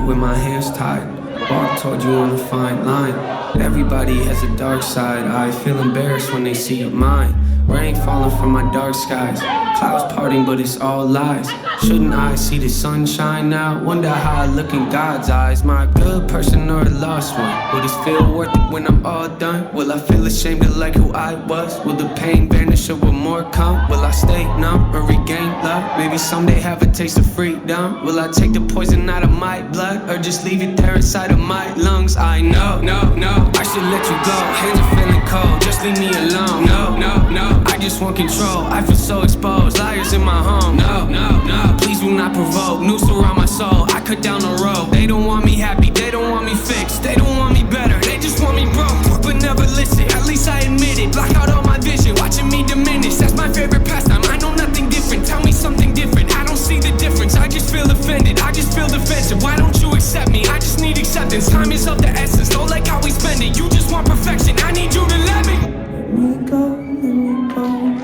with my hands tied. Walk toward you on a fine line. Everybody has a dark side. I feel embarrassed when they see mine. Rain falling from my dark skies. Clouds parting, but it's all lies. Shouldn't I see the sunshine now? Wonder how I look in God's eyes. Am I a good person or a lost one? Will this feel worth it when I'm all done? Will I feel ashamed of like who I was? Will the pain vanish or will more come? Will I stay numb or regain love? Maybe someday have a taste of freedom. Will I take the poison out of my blood or just leave it there inside of my lungs? I know, no, I should let you go. Hands are feeling cold, just leave me alone. No, I just want control. I feel so exposed, liars in my home. No, please do not provoke. Noose around my soul, I cut down the road. They don't want me happy, they don't want me fixed. They don't want me better, they just want me broke. But never listen, at least I admit it. Block out all my vision, watching me diminish. That's my favorite pastime, I know nothing different. Tell me something different, I don't see the difference. I just feel offended, I just feel defensive. Why don't you accept me? I just need acceptance. Time is of the essence, don't like how we spend it. You just want perfection, I need you to let me. Let me go, let me go, let me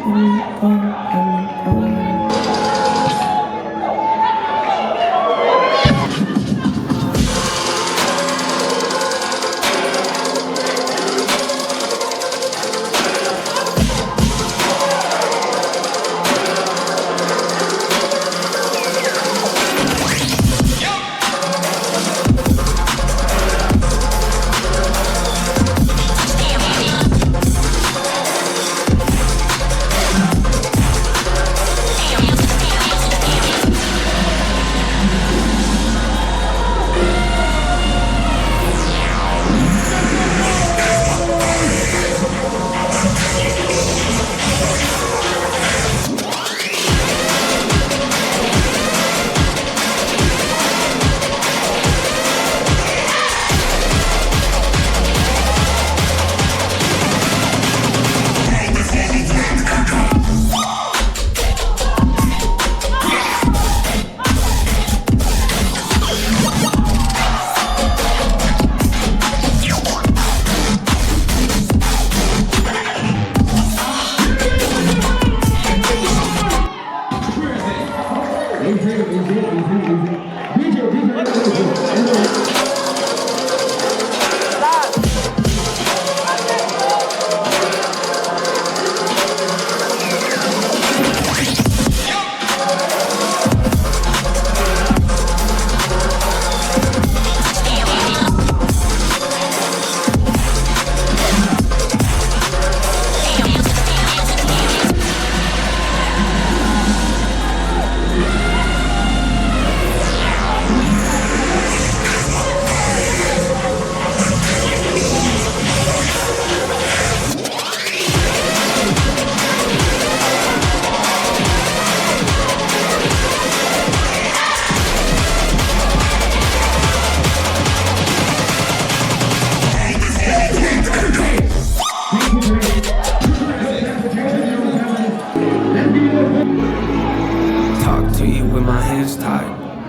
go, let me go.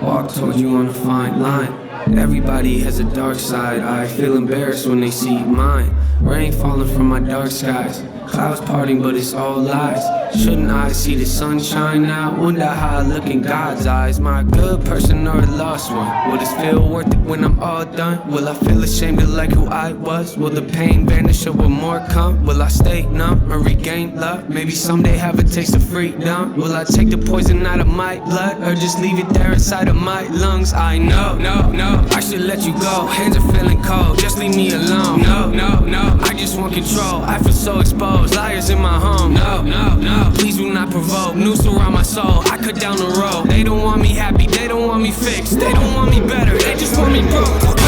Walk toward you on a fine line. Everybody has a dark side. I feel embarrassed when they see mine. Rain falling from my dark skies. Clouds parting, but it's all lies. Shouldn't I see the sunshine now? Wonder how I look in God's eyes. Am I a good person or a lost one? Will this feel worth it when I'm all done? Will I feel ashamed of like who I was? Will the pain vanish or will more come? Will I stay numb or regain love? Maybe someday have a taste of freedom. Will I take the poison out of my blood or just leave it there inside of my lungs? I know, I should let you go. Hands are feeling cold, just leave me alone. No, I just want control. I feel so exposed, liars in my home. No, please do not provoke. Noose around my soul, I cut down the road. They don't want me happy, they don't want me fixed. They don't want me better, they just want me broke.